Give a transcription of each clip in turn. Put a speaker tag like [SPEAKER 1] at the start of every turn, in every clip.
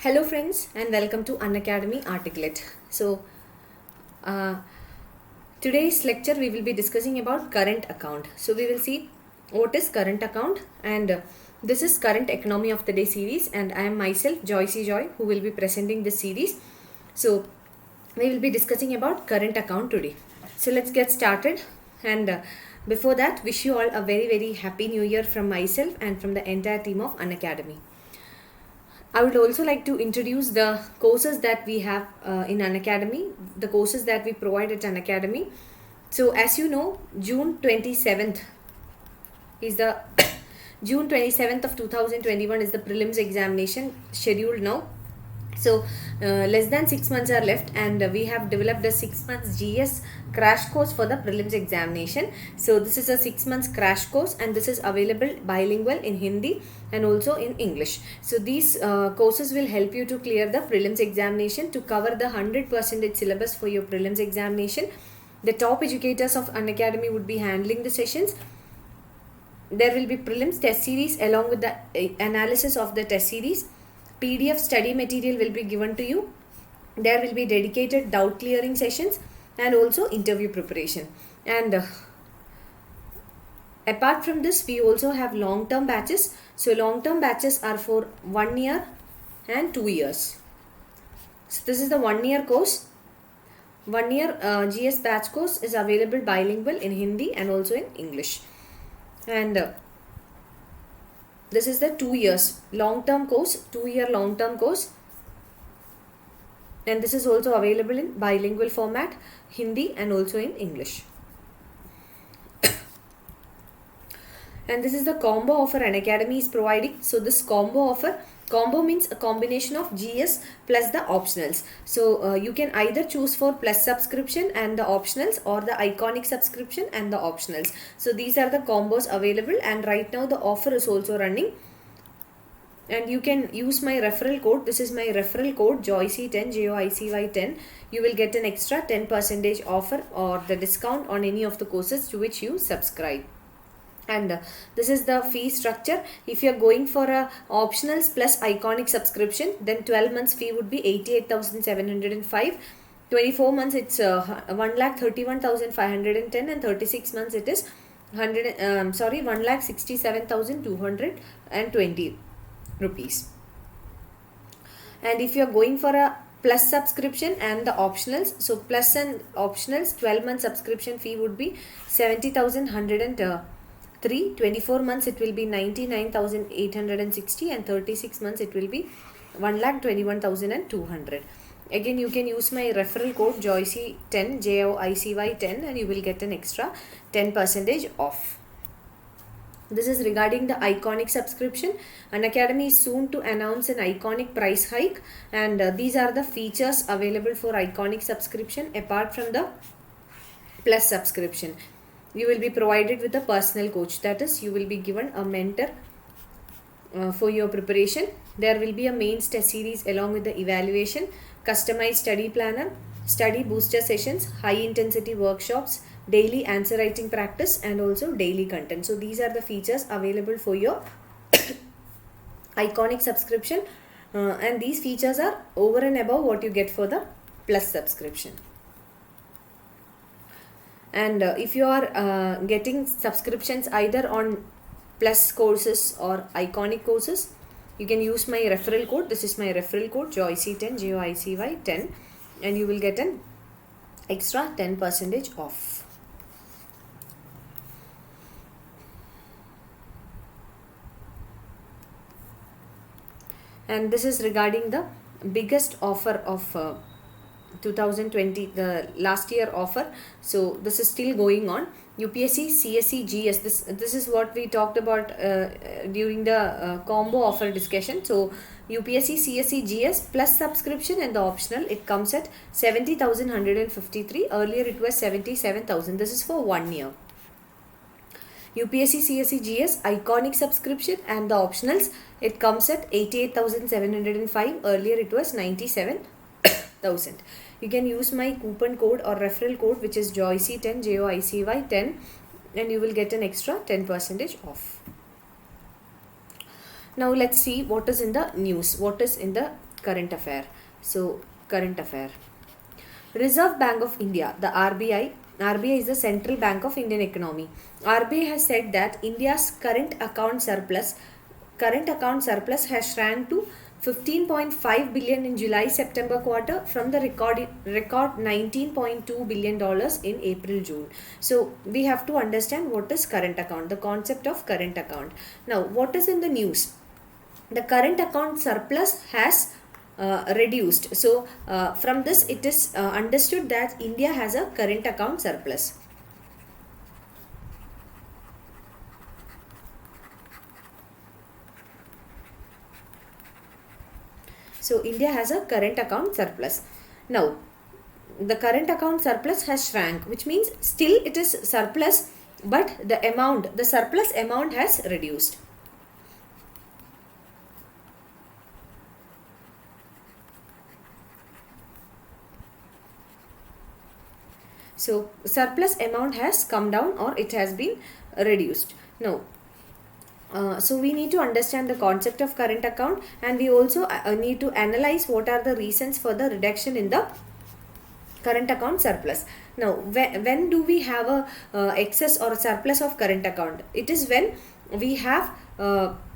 [SPEAKER 1] Hello friends and welcome to Unacademy Articulate. Uh, Today's lecture we will be discussing about current account. So we will see what is current account and this is current economy of the day series and I am myself Joycey Joy who will be presenting this series. So we will be discussing about current account today. So let's get started and before that wish you all a very happy new year from myself and from the entire team of Unacademy. I would also like to introduce the courses that we have in Unacademy, the courses that we provide at Unacademy. So as you know, June 27th is the June 27th of 2021 is the prelims examination scheduled now. So less than 6 months are left and we have developed a 6 months GS crash course for the prelims examination. So this is a 6 months crash course and this is available bilingual in Hindi and also in English. So these courses will help you to clear the prelims examination, to cover the 100% syllabus for your prelims examination. The top educators of Unacademy would be handling the sessions. There will be prelims test series along with the analysis of the test series. PDF study material will be given to you. There will be dedicated doubt clearing sessions and also interview preparation. And apart from this, we also have long-term batches. So long-term batches are for 1 year and 2 years. So this is the 1 year course. 1 year GS batch course is available bilingual in Hindi and also in English. And this is the 2 years long-term course, 2 year long-term course. And this is also available in bilingual format, Hindi and also in English. And this is the combo offer Unacademy is providing. So this combo means a combination of GS plus the optionals. So you can either choose for plus subscription and the optionals or the iconic subscription and the optionals. So these are the combos available and right now the offer is also running. And you can use my referral code. This is my referral code JOYCY10, JOICY10. You will get an extra 10% offer or the discount on any of the courses to which you subscribe. And this is the fee structure. If you are going for a optionals plus iconic subscription, then 12 months fee would be 88,705. 24 months it's 1,31,510 and 36 months it is 1,67,220 rupees. And if you are going for a plus subscription and the optionals, so plus and optionals 12 month subscription fee would be 70,103. 24 months it will be 99,860 and 36 months it will be 1,21,200. Again you can use my referral code JOYCY10, JOICY10 and you will get an extra 10% off. This is regarding the iconic subscription. Unacademy is soon to announce an iconic price hike and these are the features available for iconic subscription apart from the plus subscription. You will be provided with a personal coach, that is you will be given a mentor for your preparation. There will be a mains test series along with the evaluation, customized study planner, study booster sessions, high intensity workshops, daily answer writing practice and also daily content. So these are the features available for your iconic subscription and these features are over and above what you get for the plus subscription. And if you are getting subscriptions either on plus courses or iconic courses, you can use my referral code. This is my referral code JOYCY10, JOICY10 and you will get an extra 10% off. And this is regarding the biggest offer of 2020, the last year offer. So this is still going on. UPSC CSE GS, this is what we talked about during the combo offer discussion. So UPSC CSE GS plus subscription and the optional, it comes at 70,153. Earlier it was 77,000. This is for 1 year. UPSC CSE GS iconic subscription and the optionals, it comes at 88,705. Earlier it was 97,000. You can use my coupon code or referral code which is JOYCY10, JOICY10 and you will get an extra 10% off. Now let's see what is in the news, what is in the current affair. So current affair. Reserve Bank of India, the RBI. RBI is the Central Bank of Indian Economy. RBI has said that India's current account surplus has shrank to 15.5 billion in July September quarter from the record 19.2 billion dollars in April June. So we have to understand what is current account, the concept of current account. Now what is in the news? The current account surplus has reduced. So from this it is understood that India has a current account surplus. So India has a current account surplus. Now the current account surplus has shrank, which means still it is surplus, but the surplus amount has reduced. So surplus amount has come down or it has been reduced. Now so we need to understand the concept of current account, and we also need to analyze what are the reasons for the reduction in the current account surplus. Now when do we have a excess or surplus of current account? It is when we have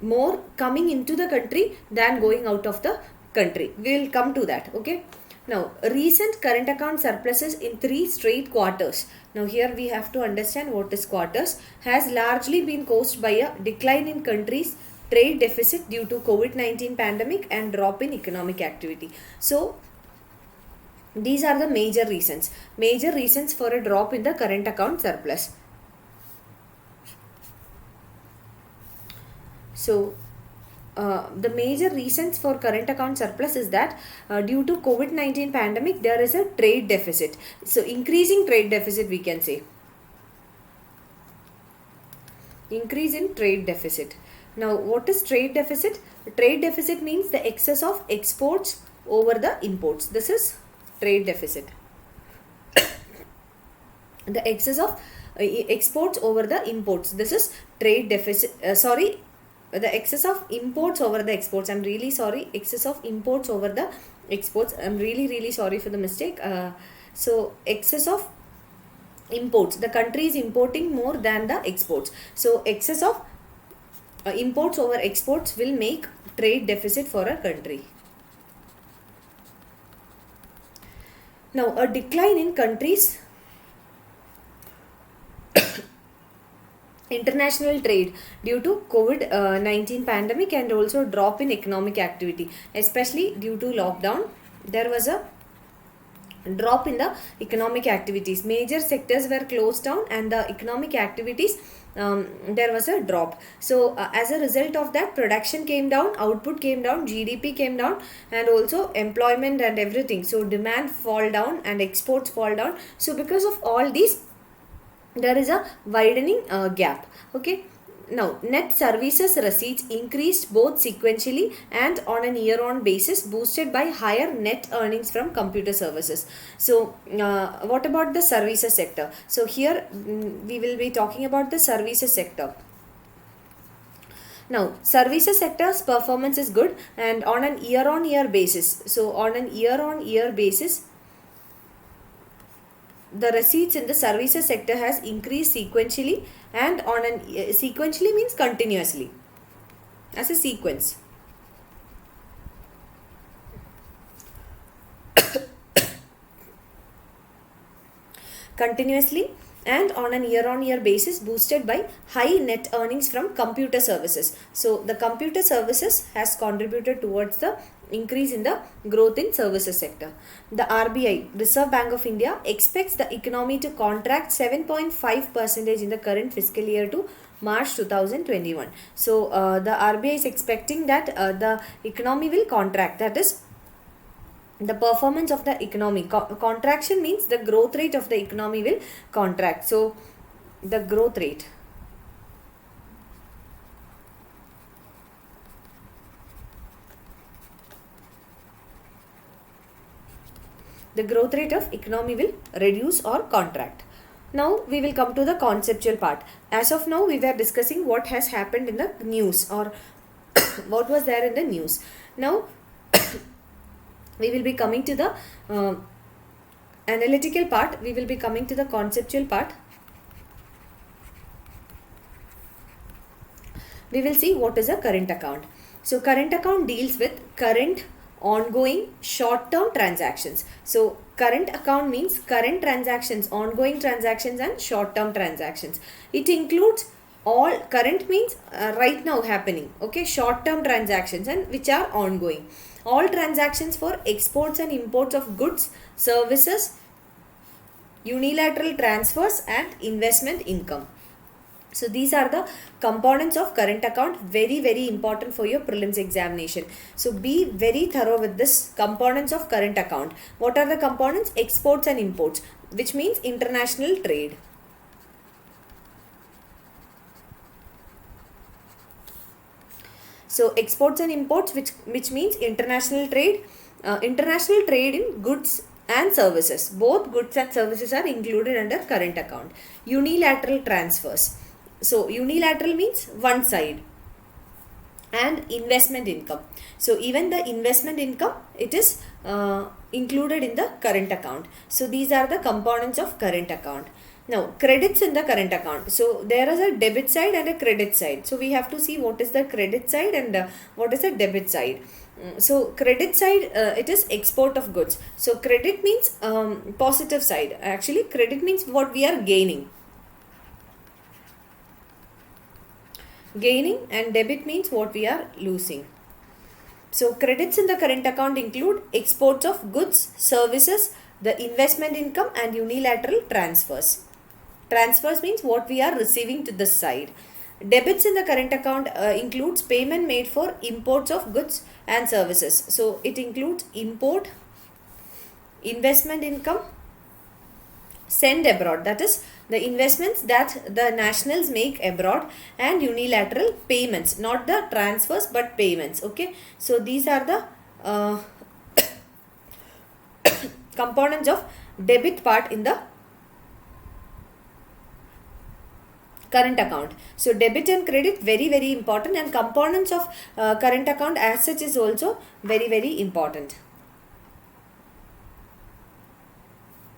[SPEAKER 1] more coming into the country than going out of the country. We will come to that. Okay. Now recent current account surpluses in 3 straight quarters. Now here we have to understand what is quarters. Has largely been caused by a decline in countries' trade deficit due to COVID-19 pandemic and drop in economic activity. So these are the major reasons for a drop in the current account surplus. So the major reasons for current account surplus is that due to COVID-19 pandemic there is a trade deficit. So increasing trade deficit, we can say. Increase in trade deficit. Now what is trade deficit? Trade deficit means the excess of exports over the imports. This is trade deficit. The excess of exports over the imports. This is trade deficit. The excess of imports over the exports. I'm really sorry. Excess of imports over the exports. I'm really sorry for the mistake. So excess of imports. The country is importing more than the exports. So excess of imports over exports will make trade deficit for a country. Now a decline in countries' international trade due to COVID-19 pandemic and also drop in economic activity, especially due to lockdown. There was a drop in the economic activities. Major sectors were closed down and the economic activities, there was a drop. So as a result of that, production came down, output came down, GDP came down, and also employment and everything. So demand fall down and exports fall down. So because of all these, there is a widening gap. Okay. Now net services receipts increased both sequentially and on a year-on basis, boosted by higher net earnings from computer services. So what about the services sector? So here we will be talking about the services sector. Now services sector's performance is good and on an year-on-year basis. So on an year-on-year basis, the receipts in the services sector has increased sequentially, and on an sequentially means continuously, as a sequence. Continuously and on an year-on-year basis, boosted by high net earnings from computer services. So the computer services has contributed towards the increase in the growth in services sector. The RBI, Reserve Bank of India, expects the economy to contract 7.5% in the current fiscal year to March 2021. So the RBI is expecting that the economy will contract. That is, the performance of the economy. Contraction means the growth rate of the economy will contract. So the growth rate. The growth rate of economy will reduce or contract. Now we will come to the conceptual part. As of now, we were discussing what has happened in the news or what was there in the news. Now we will be coming to the analytical part, we will be coming to the conceptual part. We will see what is a current account. So current account deals with current, ongoing, short-term transactions. So current account means current transactions, ongoing transactions and short-term transactions. It includes all. Current means right now happening, okay, short-term transactions and which are ongoing. All transactions for exports and imports of goods, services, unilateral transfers and investment income. So these are the components of current account, very important for your prelims examination. So be very thorough with this components of current account. What are the components? Exports and imports, which means international trade. So exports and imports, which means international trade. International trade in goods and services. Both goods and services are included under current account. Unilateral transfers. So unilateral means one side. And investment income. So even the investment income, it is included in the current account. So these are the components of current account. Now credits in the current account. So there is a debit side and a credit side. So we have to see what is the credit side and what is the debit side. So credit side, it is export of goods. So credit means positive side. Actually credit means what we are gaining. And debit means what we are losing. So credits in the current account include exports of goods, services, the investment income and unilateral transfers. Transfers means what we are receiving to this side. Debits in the current account includes payment made for imports of goods and services. So it includes import, investment income, send abroad, that is the investments that the nationals make abroad, and unilateral payments, not the transfers but payments. Okay, so these are the components of debit part in the current account. So debit and credit, very important, and components of current account as such is also very important.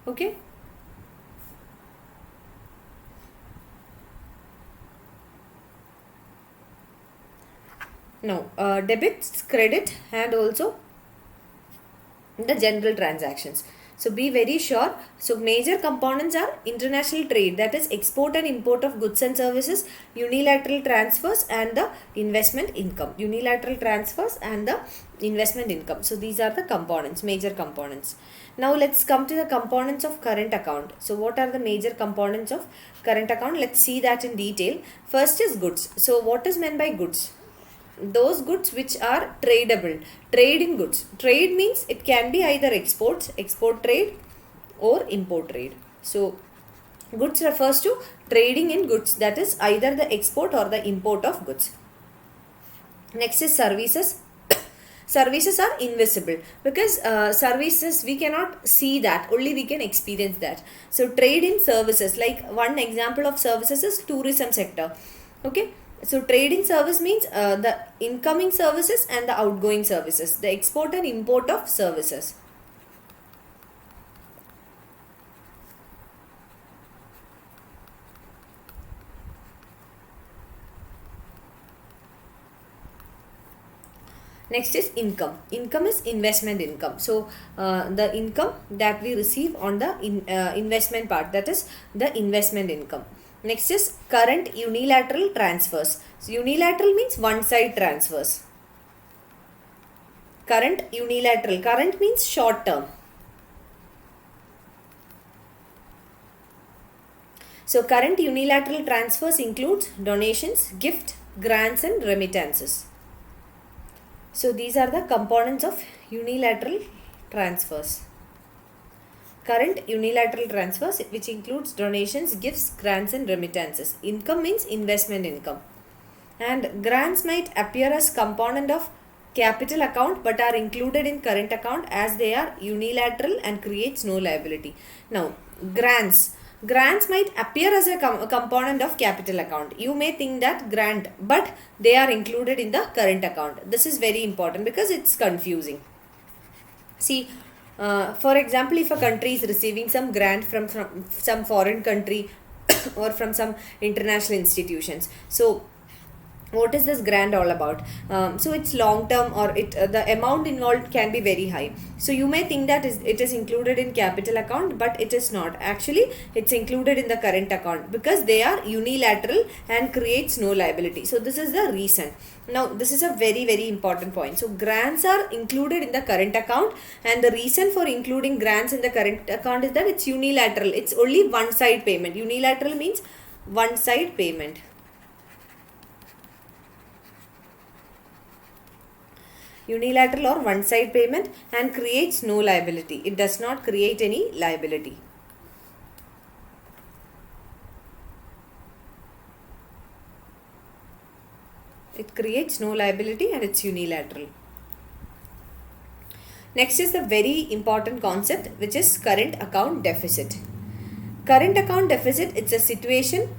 [SPEAKER 1] Okay. Now debits, credit and also the general transactions. So be very sure. So major components are international trade, that is export and import of goods and services, unilateral transfers and the investment income. Unilateral transfers and the investment income. So these are the components, major components. Now let's come to the components of current account. So what are the major components of current account? Let's see that in detail. First is goods. So what is meant by goods? Those goods which are tradable. Trade in goods. Trade means it can be either exports, export trade or import trade. So goods refers to trading in goods, that is either the export or the import of goods. Next is services. Services are invisible because services we cannot see that, only we can experience that. So trade in services, like one example of services is tourism sector. Okay. So trading service means the incoming services and the outgoing services, the export and import of services. Next is income. Income is investment income. So the income that we receive on the investment part, that is the investment income. Next is current unilateral transfers. So unilateral means one side transfers. Current unilateral. Current means short term. So current unilateral transfers includes donations, gift, grants and remittances. So these are the components of unilateral transfers. Current unilateral transfers, which includes donations, gifts, grants and remittances. Income means investment income. And grants might appear as component of capital account but are included in current account as they are unilateral and creates no liability. Now grants. Grants might appear as a component of capital account. You may think that grant, but they are included in the current account. This is very important because it's confusing. See, for example, if a country is receiving some grant from some foreign country or from some international institutions, so what is this grant all about? So it's long term, or the amount involved can be very high. So you may think that it is included in capital account, but it is not. Actually, it's included in the current account because they are unilateral and creates no liability. So this is the reason. Now this is a very very important point. So grants are included in the current account, and the reason for including grants in the current account is that it's unilateral. It's only one side payment. Unilateral means one side payment. Unilateral or one side payment, and creates no liability. It does not create any liability. It creates no liability and it's unilateral. Next is the very important concept, which is current account deficit. Current account deficit, it's a situation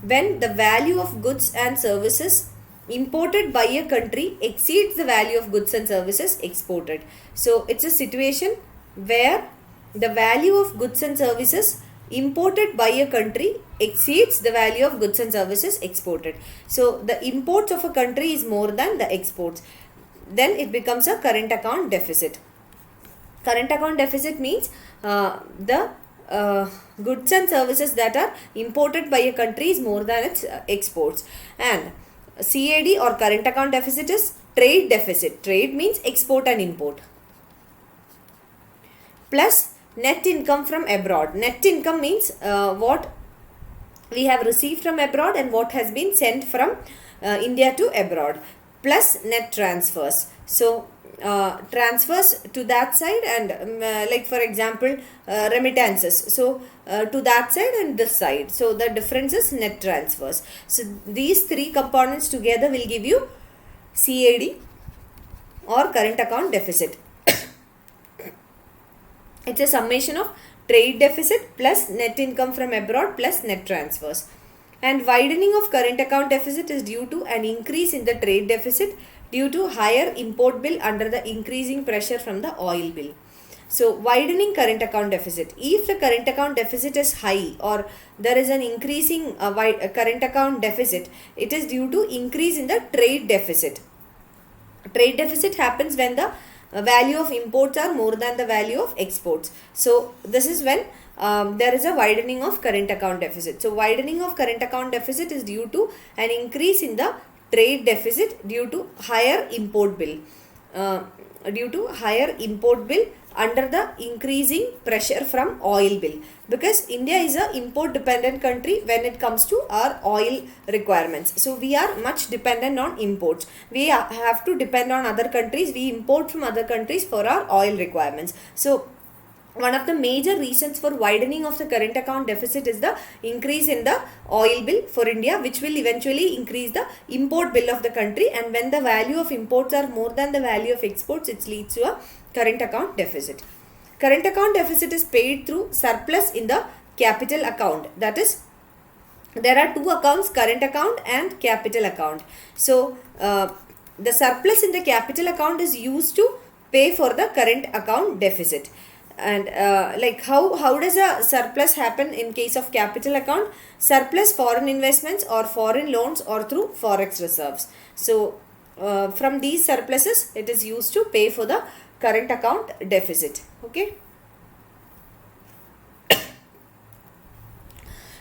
[SPEAKER 1] when the value of goods and services imported by a country exceeds the value of goods and services exported. So it's a situation where the value of goods and services imported by a country exceeds the value of goods and services exported. So the imports of a country is more than the exports. Then it becomes a current account deficit. Current account deficit means the goods and services that are imported by a country is more than its exports. And CAD or current account deficit is trade deficit. Trade means export and import. Plus net income from abroad. Net income means what we have received from abroad and what has been sent from India to abroad. Plus net transfers. So transfers to that side, and like for example remittances, so to that side and this side. So the difference is net transfers. So these three components together will give you CAD or current account deficit. It's a summation of trade deficit plus net income from abroad plus net transfers. And widening of current account deficit is due to an increase in the trade deficit due to higher import bill under the increasing pressure from the oil bill. So widening current account deficit. If the current account deficit is high or there is an increasing current account deficit, it is due to increase in the trade deficit. Trade deficit happens when the value of imports are more than the value of exports. So this is when there is a widening of current account deficit. So widening of current account deficit is due to an increase in the trade deficit due to higher import bill. Due to higher import bill under the increasing pressure from oil bill, because India is a import dependent country when it comes to our oil requirements. So we are much dependent on imports. We have to depend on other countries. We import from other countries for our oil requirements. So one of the major reasons for widening of the current account deficit is the increase in the oil bill for India, which will eventually increase the import bill of the country. And when the value of imports are more than the value of exports, it leads to a current account deficit. Current account deficit is paid through surplus in the capital account. That is, there are two accounts, current account and capital account. So the surplus in the capital account is used to pay for the current account deficit. And like how does a surplus happen in case of capital account? Surplus foreign investments or foreign loans or through forex reserves. So from these surpluses, it is used to pay for the current account deficit. Okay.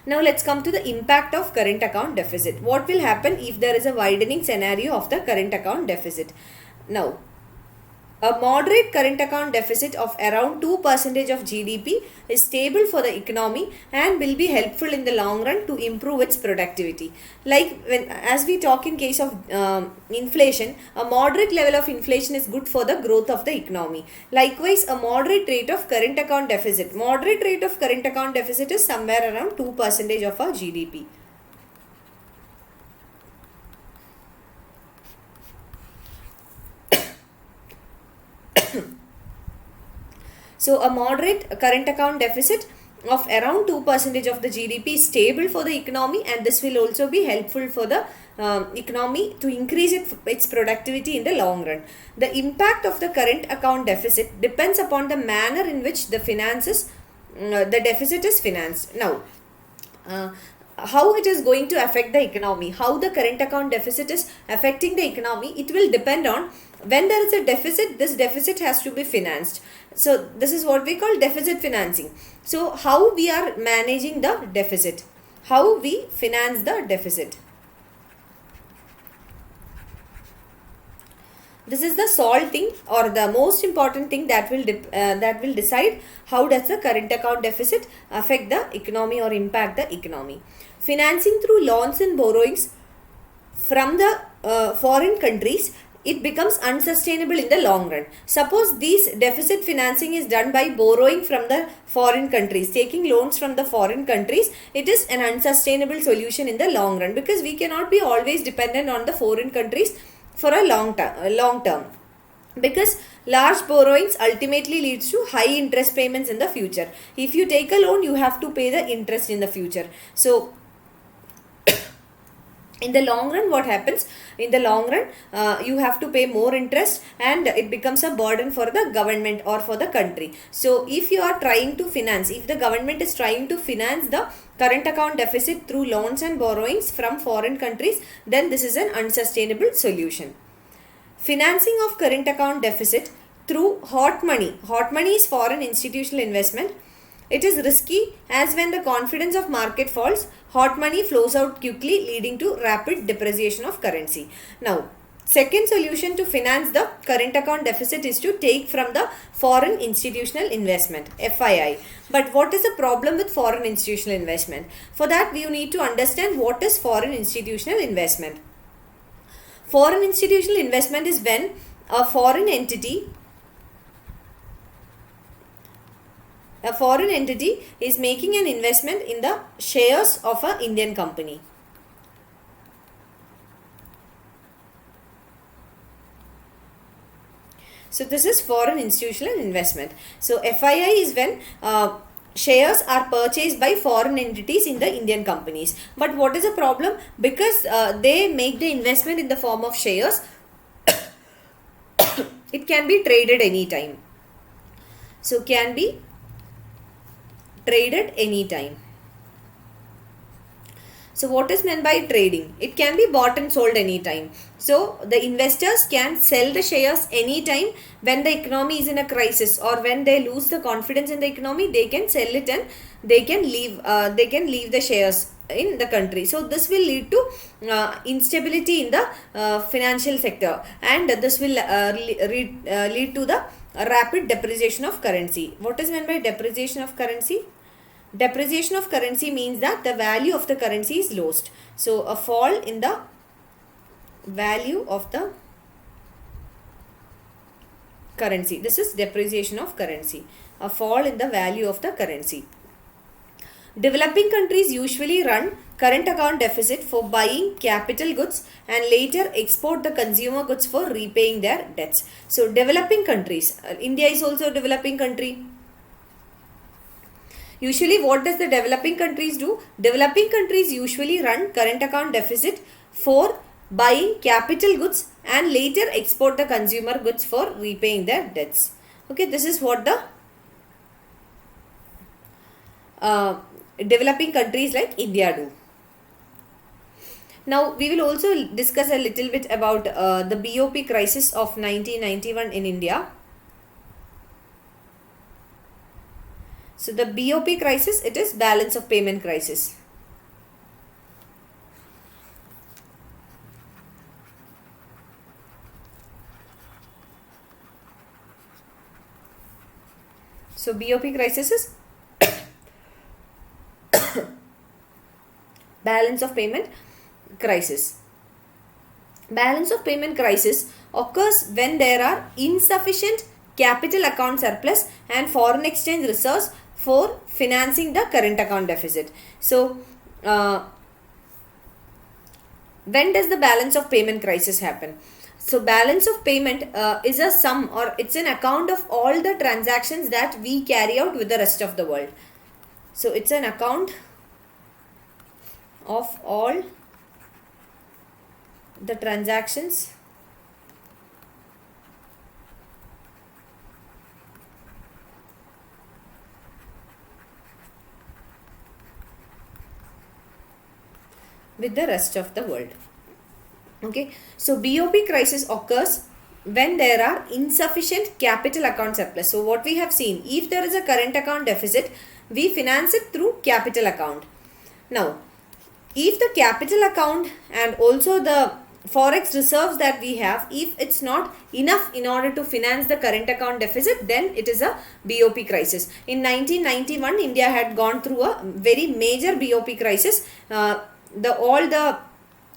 [SPEAKER 1] Now let's come to the impact of current account deficit. What will happen if there is a widening scenario of the current account deficit? Now, a moderate current account deficit of around 2% of GDP is stable for the economy and will be helpful in the long run to improve its productivity. Like as we talk in case of inflation, a moderate level of inflation is good for the growth of the economy. Likewise, a moderate rate of current account deficit. Moderate rate of current account deficit is somewhere around 2% of our GDP. So a moderate current account deficit of around 2% of the GDP is stable for the economy, and this will also be helpful for the economy to increase its productivity in the long run. The impact of the current account deficit depends upon the manner in which the deficit is financed. Now, how it is going to affect the economy, how the current account deficit is affecting the economy, it will depend on when there is a deficit, this deficit has to be financed. So this is what we call deficit financing. So how we are managing the deficit, how we finance the deficit. This is the sole thing or the most important thing that will decide how does the current account deficit affect the economy or impact the economy. Financing through loans and borrowings from the foreign countries, it becomes unsustainable in the long run. Suppose this deficit financing is done by borrowing from the foreign countries, taking loans from the foreign countries, it is an unsustainable solution in the long run, because we cannot be always dependent on the foreign countries for a long term, because large borrowings ultimately leads to high interest payments in the future. If you take a loan, you have to pay the interest in the future. So in the long run, what happens? In the long run, you have to pay more interest, and it becomes a burden for the government or for the country. So if you are trying to finance, if the government is trying to finance the current account deficit through loans and borrowings from foreign countries, then this is an unsustainable solution. Financing of current account deficit through hot money. Hot money is foreign institutional investment. It is risky, as when the confidence of market falls, hot money flows out quickly, leading to rapid depreciation of currency. Now, second solution to finance the current account deficit is to take from the foreign institutional investment, FII. But what is the problem with foreign institutional investment? For that, we need to understand what is foreign institutional investment. Foreign institutional investment is when a foreign entity is making an investment in the shares of an Indian company. So this is foreign institutional investment. So FII is when shares are purchased by foreign entities in the Indian companies. But what is the problem? Because they make the investment in the form of shares, it can be traded anytime. So can be traded anytime. So what is meant by trading? It can be bought and sold anytime. So the investors can sell the shares anytime when the economy is in a crisis, or when they lose the confidence in the economy, they can sell it and they can leave the shares in the country. So this will lead to instability in the financial sector, and this will lead to the rapid depreciation of currency. What is meant by depreciation of currency? Depreciation of currency means that the value of the currency is lost. So a fall in the value of the currency. This is depreciation of currency. A fall in the value of the currency. Developing countries usually run current account deficit for buying capital goods and later export the consumer goods for repaying their debts. So developing countries, India is also a developing country. Usually what does the developing countries do? Developing countries usually run current account deficit for buying capital goods and later export the consumer goods for repaying their debts. Okay, this is what the developing countries like India do. Now we will also discuss a little bit about the BOP crisis of 1991 in India. So the BOP crisis, it is balance of payment crisis. So BOP crisis is balance of payment crisis. Balance of payment crisis occurs when there are insufficient capital account surplus and foreign exchange reserves for financing the current account deficit. So when does the balance of payment crisis happen? So balance of payment is a sum, or it's an account of all the transactions that we carry out with the rest of the world. So it's an account of all the transactions with the rest of the world. Okay, so BOP crisis occurs when there are insufficient capital account surplus. So what we have seen, if there is a current account deficit, we finance it through capital account. Now, if the capital account and also the forex reserves that we have, if it's not enough in order to finance the current account deficit, then it is a BOP crisis. In 1991, India had gone through a very major BOP crisis. All the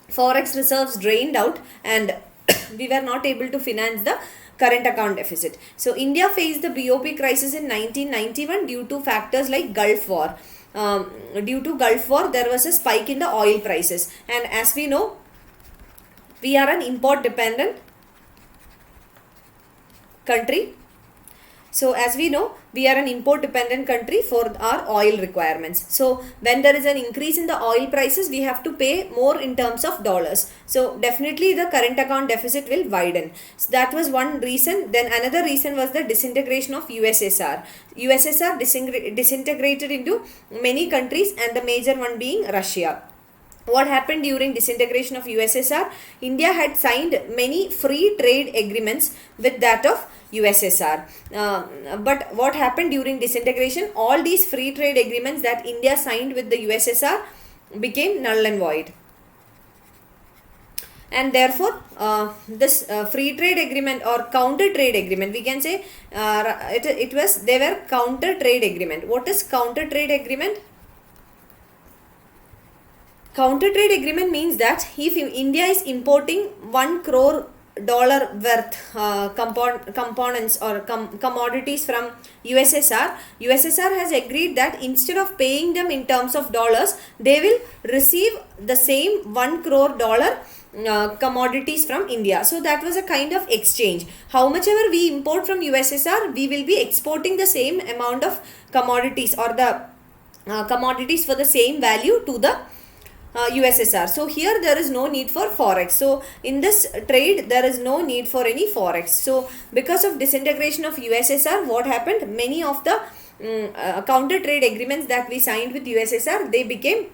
[SPEAKER 1] forex reserves drained out and we were not able to finance the current account deficit. So India faced the BOP crisis in 1991 due to factors like Gulf War. Due to Gulf War, there was a spike in the oil prices, and as we know, we are an import dependent country. So as we know, we are an import dependent country for our oil requirements. So when there is an increase in the oil prices, we have to pay more in terms of dollars. So definitely the current account deficit will widen. So that was one reason. Then another reason was the disintegration of USSR. USSR disintegrated into many countries, and the major one being Russia. What happened during disintegration of USSR? India had signed many free trade agreements with that of USSR. But what happened during disintegration? All these free trade agreements that India signed with the USSR became null and void. And therefore, this free trade agreement or counter trade agreement, we can say they were counter trade agreement. What is counter trade agreement? Counter trade agreement means that if India is importing $1 crore worth components or commodities from USSR, USSR has agreed that instead of paying them in terms of dollars, they will receive the same $1 crore commodities from India. So that was a kind of exchange. How much ever we import from USSR, we will be exporting the same amount of commodities or the commodities for the same value to the USSR. So here there is no need for forex. So in this trade there is no need for any forex. So because of disintegration of USSR, what happened? Many of the counter trade agreements that we signed with USSR, they became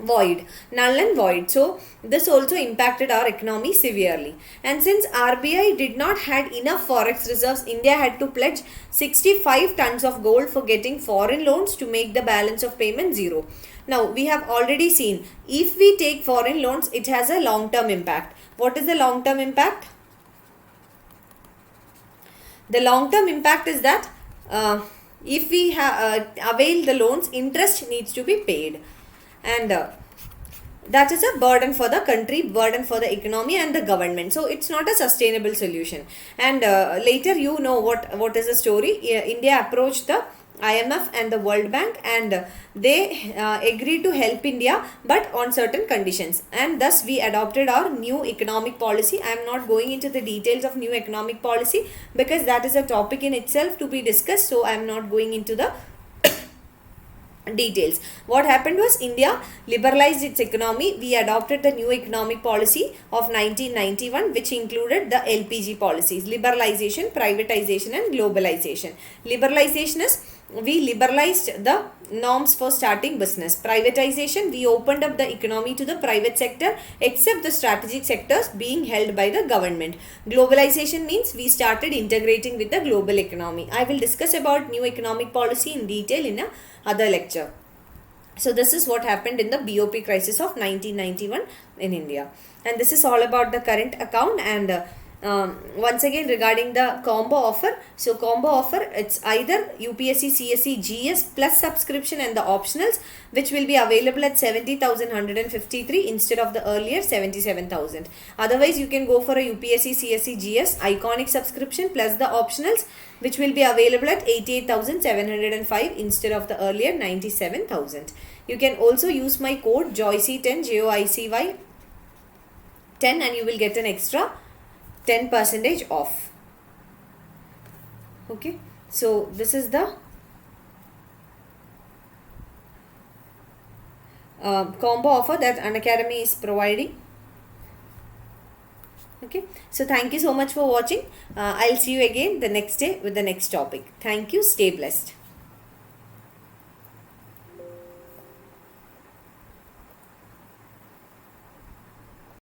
[SPEAKER 1] void, null and void. So this also impacted our economy severely. And since RBI did not had enough forex reserves, India had to pledge 65 tons of gold for getting foreign loans to make the balance of payment zero. Now we have already seen, if we take foreign loans, it has a long-term impact. What is the long-term impact? The long-term impact is that if we avail the loans, interest needs to be paid, and that is a burden for the country, burden for the economy and the government. So it's not a sustainable solution. And later you know what is the story. India approached the IMF and the World Bank, and they agreed to help India, but on certain conditions, and thus we adopted our new economic policy. I am not going into the details of new economic policy because that is a topic in itself to be discussed, so I am not going into the details. What happened was, India liberalized its economy. We adopted the new economic policy of 1991, which included the LPG policies: liberalization, privatization and globalization. Liberalization is, we liberalized the norms for starting business. Privatization, we opened up the economy to the private sector except the strategic sectors being held by the government. Globalization means we started integrating with the global economy. I will discuss about new economic policy in detail in a other lecture. So this is what happened in the BOP crisis of 1991 in India, and this is all about the current account. And once again, regarding the combo offer, so combo offer, it's either UPSC CSE GS plus subscription and the optionals, which will be available at 70,153 instead of the earlier 77,000. Otherwise you can go for a UPSC CSE GS iconic subscription plus the optionals, which will be available at 88,705 instead of the earlier 97,000. You can also use my code JOYCY10 JOICY 10 and you will get an extra 10% off. Okay, so this is the combo offer that Unacademy is providing. Okay, so thank you so much for watching. I'll see you again the next day with the next topic. Thank you. Stay blessed.